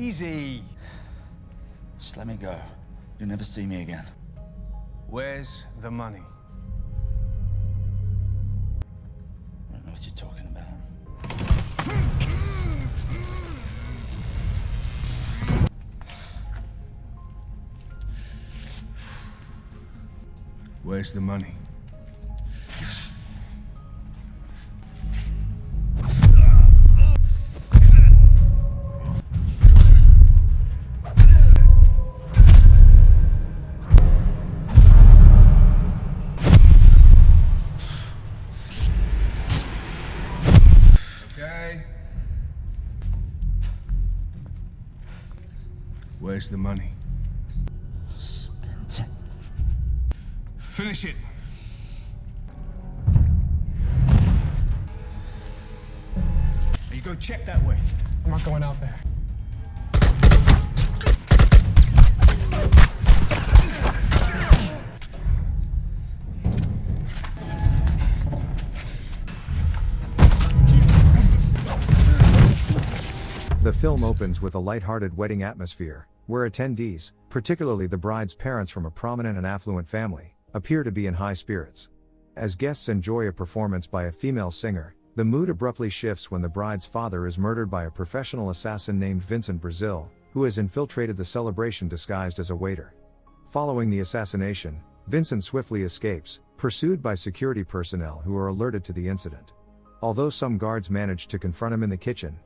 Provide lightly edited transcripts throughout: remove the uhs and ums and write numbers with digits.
Easy. Just let me go. You'll never see me again. Where's the money? I don't know what you're talking about. Where's the money? Okay. Where's the money? Spent it. Finish it. Now you go check that way. I'm not going out there. The film opens with a light-hearted wedding atmosphere, where attendees, particularly the bride's parents from a prominent and affluent family, appear to be in high spirits. As guests enjoy a performance by a female singer, the mood abruptly shifts when the bride's father is murdered by a professional assassin named Vincent Brazil, who has infiltrated the celebration disguised as a waiter. Following the assassination, Vincent swiftly escapes, pursued by security personnel who are alerted to the incident. Although some guards manage to confront him in the kitchen,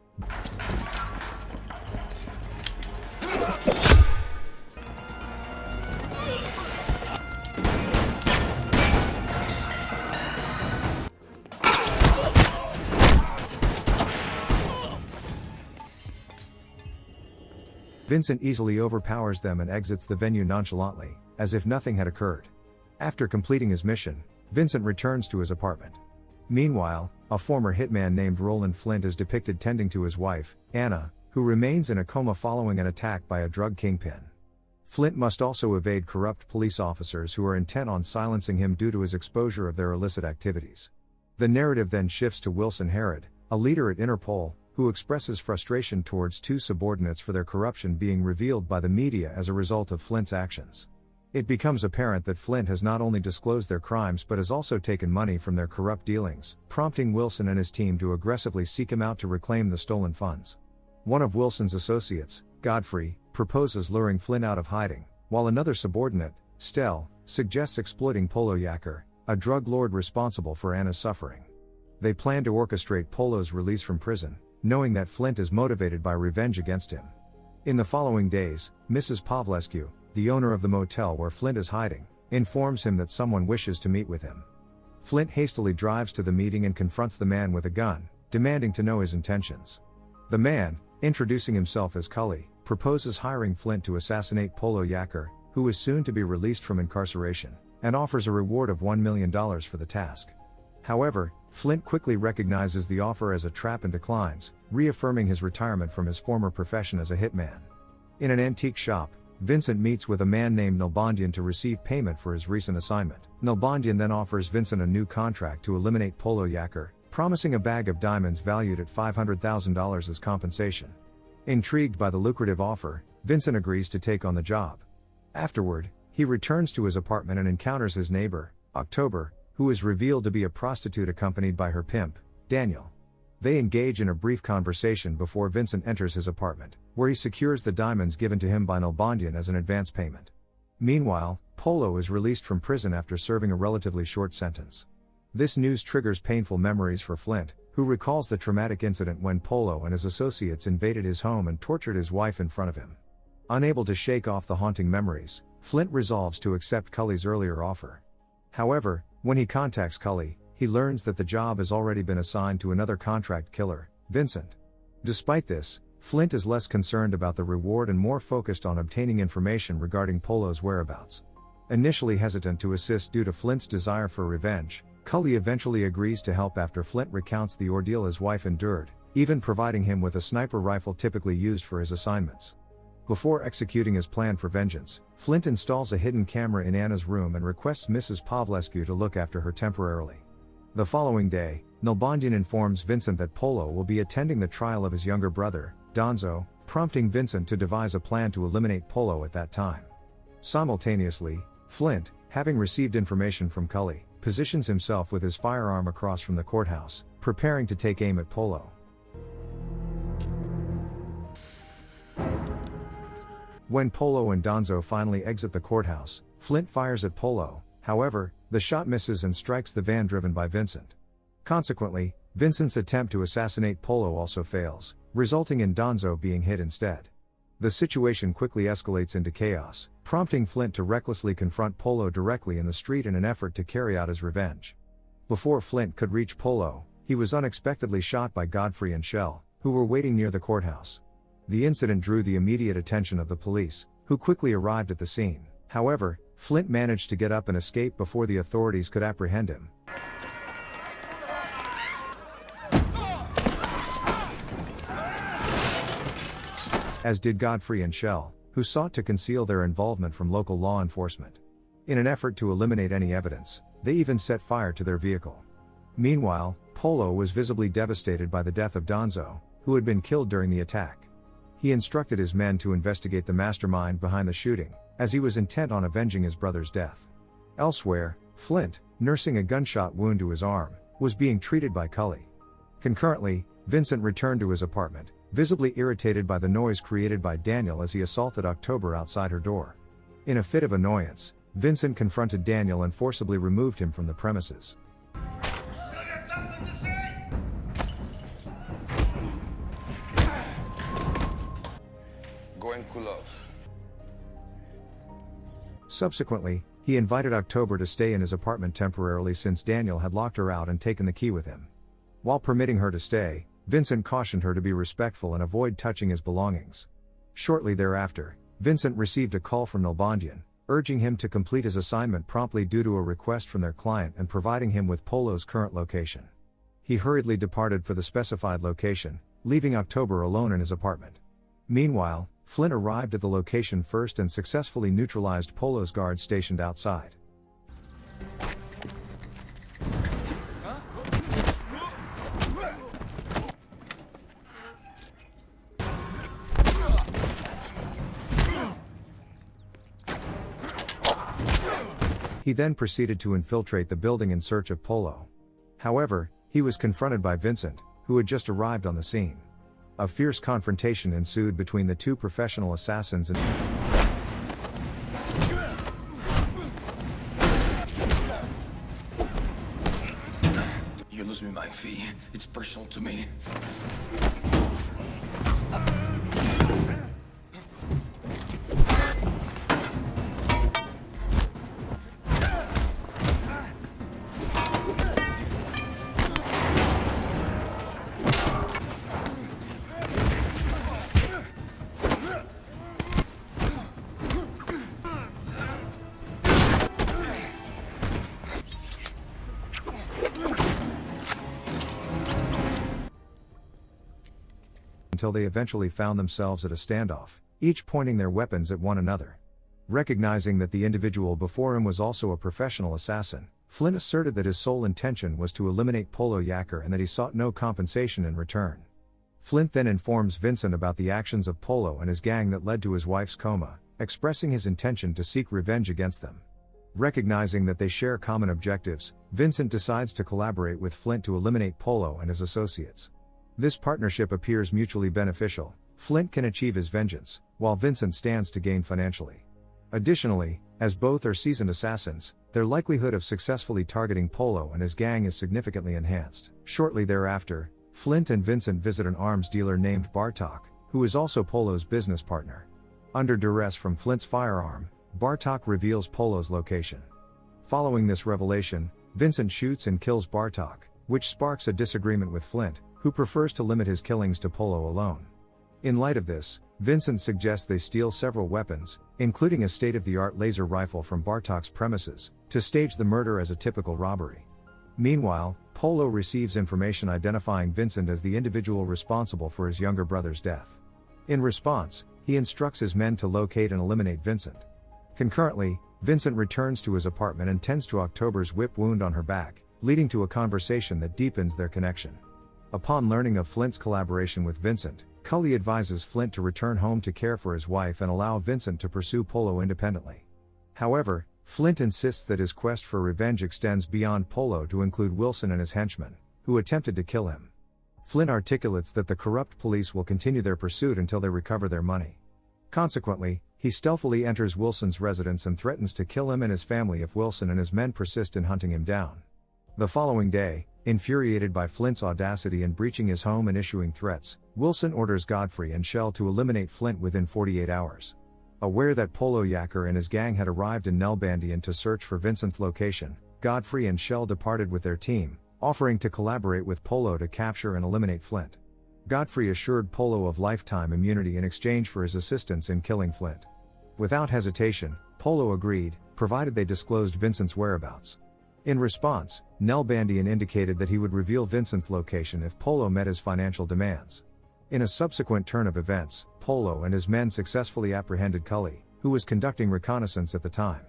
Vincent easily overpowers them and exits the venue nonchalantly, as if nothing had occurred. After completing his mission, Vincent returns to his apartment. Meanwhile, a former hitman named Roland Flint is depicted tending to his wife, Anna, who remains in a coma following an attack by a drug kingpin. Flint must also evade corrupt police officers who are intent on silencing him due to his exposure of their illicit activities. The narrative then shifts to Wilson Harrod, a leader at Interpol, who expresses frustration towards two subordinates for their corruption being revealed by the media as a result of Flint's actions. It becomes apparent that Flint has not only disclosed their crimes but has also taken money from their corrupt dealings, prompting Wilson and his team to aggressively seek him out to reclaim the stolen funds. One of Wilson's associates, Godfrey, proposes luring Flint out of hiding, while another subordinate, Stell, suggests exploiting Polo Yacker, a drug lord responsible for Anna's suffering. They plan to orchestrate Polo's release from prison, knowing that Flint is motivated by revenge against him. In the following days, Mrs. Pavlescu, the owner of the motel where Flint is hiding, informs him that someone wishes to meet with him. Flint hastily drives to the meeting and confronts the man with a gun, demanding to know his intentions. The man, introducing himself as Cully, proposes hiring Flint to assassinate Polo Yacker, who is soon to be released from incarceration, and offers a reward of $1 million for the task. However, Flint quickly recognizes the offer as a trap and declines, reaffirming his retirement from his former profession as a hitman. In an antique shop, Vincent meets with a man named Nalbandian to receive payment for his recent assignment. Nalbandian then offers Vincent a new contract to eliminate Polo Yacker, promising a bag of diamonds valued at $500,000 as compensation. Intrigued by the lucrative offer, Vincent agrees to take on the job. Afterward, he returns to his apartment and encounters his neighbor, October, who is revealed to be a prostitute accompanied by her pimp, Daniel. They engage in a brief conversation before Vincent enters his apartment, where he secures the diamonds given to him by Nalbandian as an advance payment. Meanwhile, Polo is released from prison after serving a relatively short sentence. This news triggers painful memories for Flint, who recalls the traumatic incident when Polo and his associates invaded his home and tortured his wife in front of him. Unable to shake off the haunting memories, Flint resolves to accept Cully's earlier offer. However, when he contacts Cully, he learns that the job has already been assigned to another contract killer, Vincent. Despite this, Flint is less concerned about the reward and more focused on obtaining information regarding Polo's whereabouts. Initially hesitant to assist due to Flint's desire for revenge, Cully eventually agrees to help after Flint recounts the ordeal his wife endured, even providing him with a sniper rifle typically used for his assignments. Before executing his plan for vengeance, Flint installs a hidden camera in Anna's room and requests Mrs. Pavlescu to look after her temporarily. The following day, Nalbandian informs Vincent that Polo will be attending the trial of his younger brother, Donzo, prompting Vincent to devise a plan to eliminate Polo at that time. Simultaneously, Flint, having received information from Cully, positions himself with his firearm across from the courthouse, preparing to take aim at Polo. When Polo and Donzo finally exit the courthouse, Flint fires at Polo. However, the shot misses and strikes the van driven by Vincent. Consequently, Vincent's attempt to assassinate Polo also fails, resulting in Donzo being hit instead. The situation quickly escalates into chaos, prompting Flint to recklessly confront Polo directly in the street in an effort to carry out his revenge. Before Flint could reach Polo, he was unexpectedly shot by Godfrey and Shell, who were waiting near the courthouse. The incident drew the immediate attention of the police, who quickly arrived at the scene. However, Flint managed to get up and escape before the authorities could apprehend him. As did Godfrey and Shell, who sought to conceal their involvement from local law enforcement. In an effort to eliminate any evidence, they even set fire to their vehicle. Meanwhile, Polo was visibly devastated by the death of Donzo, who had been killed during the attack. He instructed his men to investigate the mastermind behind the shooting, as he was intent on avenging his brother's death. Elsewhere, Flint, nursing a gunshot wound to his arm, was being treated by Cully. Concurrently, Vincent returned to his apartment, visibly irritated by the noise created by Daniel as he assaulted October outside her door. In a fit of annoyance, Vincent confronted Daniel and forcibly removed him from the premises. Go and cool off. Subsequently, he invited October to stay in his apartment temporarily since Daniel had locked her out and taken the key with him. While permitting her to stay, Vincent cautioned her to be respectful and avoid touching his belongings. Shortly thereafter, Vincent received a call from Nalbandian, urging him to complete his assignment promptly due to a request from their client and providing him with Polo's current location. He hurriedly departed for the specified location, leaving October alone in his apartment. Meanwhile, Flint arrived at the location first and successfully neutralized Polo's guards stationed outside. He then proceeded to infiltrate the building in search of Polo. However, he was confronted by Vincent, who had just arrived on the scene. A fierce confrontation ensued between the two professional assassins and You lose me my fee. It's personal to me. until they eventually found themselves at a standoff, each pointing their weapons at one another. Recognizing that the individual before him was also a professional assassin, Flint asserted that his sole intention was to eliminate Polo Yacker and that he sought no compensation in return. Flint then informs Vincent about the actions of Polo and his gang that led to his wife's coma, expressing his intention to seek revenge against them. Recognizing that they share common objectives, Vincent decides to collaborate with Flint to eliminate Polo and his associates. This partnership appears mutually beneficial. Flint can achieve his vengeance, while Vincent stands to gain financially. Additionally, as both are seasoned assassins, their likelihood of successfully targeting Polo and his gang is significantly enhanced. Shortly thereafter, Flint and Vincent visit an arms dealer named Bartok, who is also Polo's business partner. Under duress from Flint's firearm, Bartok reveals Polo's location. Following this revelation, Vincent shoots and kills Bartok, which sparks a disagreement with Flint, who prefers to limit his killings to Polo alone. In light of this, Vincent suggests they steal several weapons, including a state-of-the-art laser rifle from Bartok's premises, to stage the murder as a typical robbery. Meanwhile, Polo receives information identifying Vincent as the individual responsible for his younger brother's death. In response, he instructs his men to locate and eliminate Vincent. Concurrently, Vincent returns to his apartment and tends to October's whip wound on her back, leading to a conversation that deepens their connection. Upon learning of Flint's collaboration with Vincent, Cully advises Flint to return home to care for his wife and allow Vincent to pursue Polo independently. However, Flint insists that his quest for revenge extends beyond Polo to include Wilson and his henchmen, who attempted to kill him. Flint articulates that the corrupt police will continue their pursuit until they recover their money. Consequently, he stealthily enters Wilson's residence and threatens to kill him and his family if Wilson and his men persist in hunting him down. The following day, infuriated by Flint's audacity in breaching his home and issuing threats, Wilson orders Godfrey and Shell to eliminate Flint within 48 hours. Aware that Polo Yacker and his gang had arrived in Nelbandian to search for Vincent's location, Godfrey and Shell departed with their team, offering to collaborate with Polo to capture and eliminate Flint. Godfrey assured Polo of lifetime immunity in exchange for his assistance in killing Flint. Without hesitation, Polo agreed, provided they disclosed Vincent's whereabouts. In response, Nelbandian indicated that he would reveal Vincent's location if Polo met his financial demands. In a subsequent turn of events, Polo and his men successfully apprehended Cully, who was conducting reconnaissance at the time.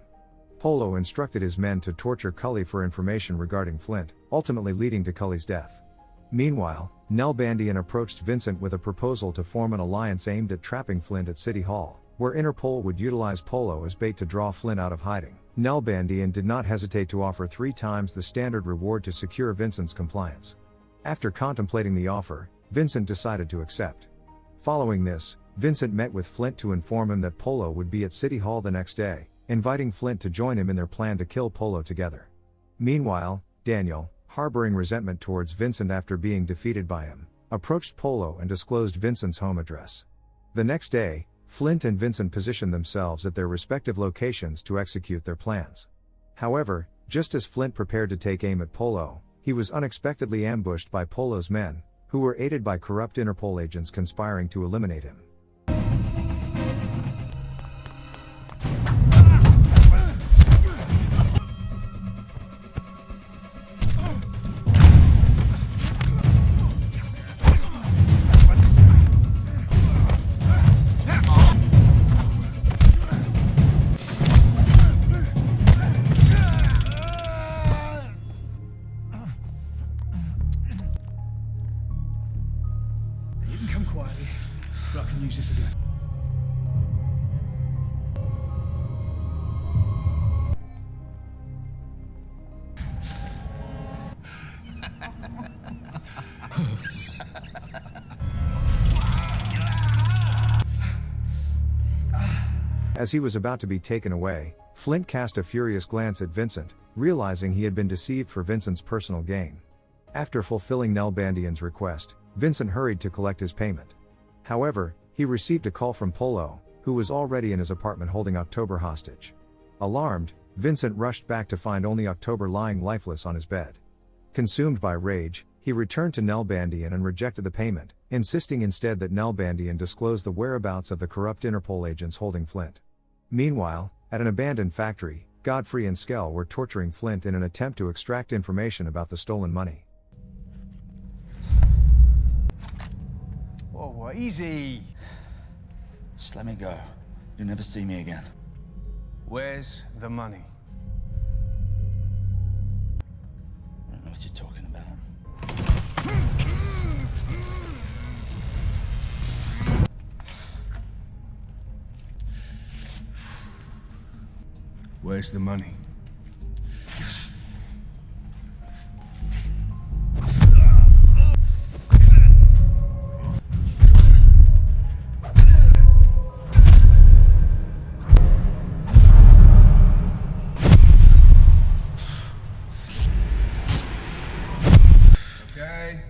Polo instructed his men to torture Cully for information regarding Flint, ultimately leading to Cully's death. Meanwhile, Nelbandian approached Vincent with a proposal to form an alliance aimed at trapping Flint at City Hall, where Interpol would utilize Polo as bait to draw Flint out of hiding. Nelbandian did not hesitate to offer 3 times the standard reward to secure Vincent's compliance. After contemplating the offer, Vincent decided to accept. Following this, Vincent met with Flint to inform him that Polo would be at City Hall the next day, inviting Flint to join him in their plan to kill Polo together. Meanwhile, Daniel, harboring resentment towards Vincent after being defeated by him, approached Polo and disclosed Vincent's home address. The next day, Flint and Vincent positioned themselves at their respective locations to execute their plans. However, just as Flint prepared to take aim at Polo, he was unexpectedly ambushed by Polo's men, who were aided by corrupt Interpol agents conspiring to eliminate him. You can come quietly, but I can use this again. As he was about to be taken away, Flint cast a furious glance at Vincent, realizing he had been deceived for Vincent's personal gain. After fulfilling Nelbandian's request, Vincent hurried to collect his payment. However, he received a call from Polo, who was already in his apartment holding October hostage. Alarmed, Vincent rushed back to find only October lying lifeless on his bed. Consumed by rage, he returned to Nelbandian and rejected the payment, insisting instead that Nelbandian disclose the whereabouts of the corrupt Interpol agents holding Flint. Meanwhile, at an abandoned factory, Godfrey and Skell were torturing Flint in an attempt to extract information about the stolen money. Whoa, easy. Just let me go. You'll never see me again. Where's the money? I don't know what you're talking about. Where's the money? Okay.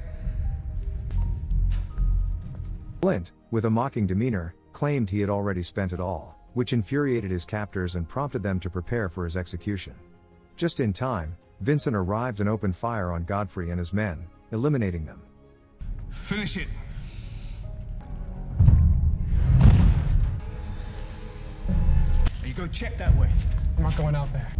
Flint, with a mocking demeanor, claimed he had already spent it all, which infuriated his captors and prompted them to prepare for his execution. Just in time, Vincent arrived and opened fire on Godfrey and his men, eliminating them. Finish it. You go check that way. I'm not going out there.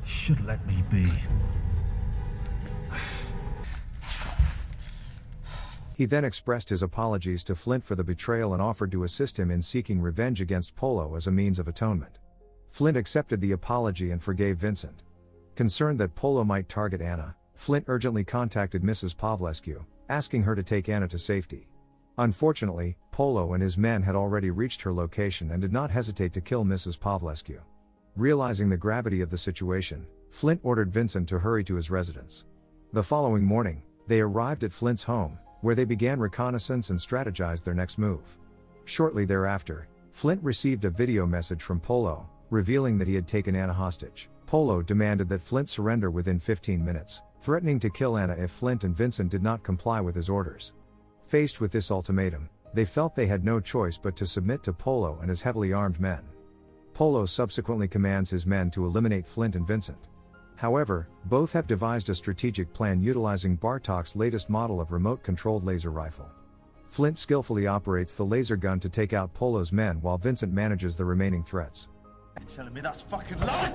Should let me be. He then expressed his apologies to Flint for the betrayal and offered to assist him in seeking revenge against Polo as a means of atonement. Flint accepted the apology and forgave Vincent. Concerned that Polo might target Anna, Flint urgently contacted Mrs. Pavlescu, asking her to take Anna to safety. Unfortunately, Polo and his men had already reached her location and did not hesitate to kill Mrs. Pavlescu. Realizing the gravity of the situation, Flint ordered Vincent to hurry to his residence. The following morning, they arrived at Flint's home, where they began reconnaissance and strategized their next move. Shortly thereafter, Flint received a video message from Polo, revealing that he had taken Anna hostage. Polo demanded that Flint surrender within 15 minutes, threatening to kill Anna if Flint and Vincent did not comply with his orders. Faced with this ultimatum, they felt they had no choice but to submit to Polo and his heavily armed men. Polo subsequently commands his men to eliminate Flint and Vincent. However, both have devised a strategic plan utilizing Bartok's latest model of remote-controlled laser rifle. Flint skillfully operates the laser gun to take out Polo's men while Vincent manages the remaining threats. You're telling me that's fucking life?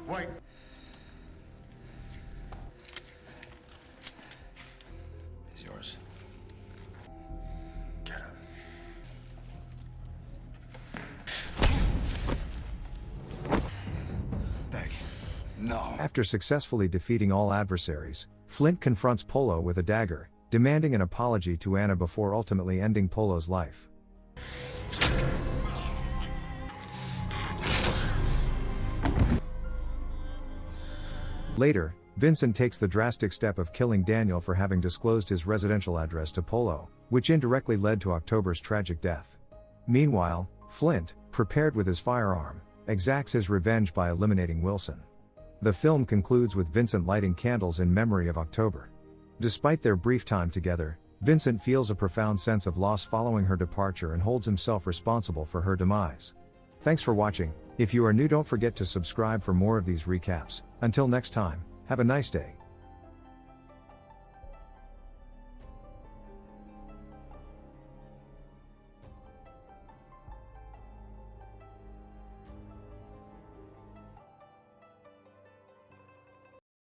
Wait. He's yours. Get him. Beg. No. After successfully defeating all adversaries, Flint confronts Polo with a dagger, demanding an apology to Anna before ultimately ending Polo's life. Later, Vincent takes the drastic step of killing Daniel for having disclosed his residential address to Polo, which indirectly led to October's tragic death. Meanwhile, Flint, prepared with his firearm, exacts his revenge by eliminating Wilson. The film concludes with Vincent lighting candles in memory of October. Despite their brief time together, Vincent feels a profound sense of loss following her departure and holds himself responsible for her demise. Thanks for watching. If you are new, don't forget to subscribe for more of these recaps. Until next time, have a nice day.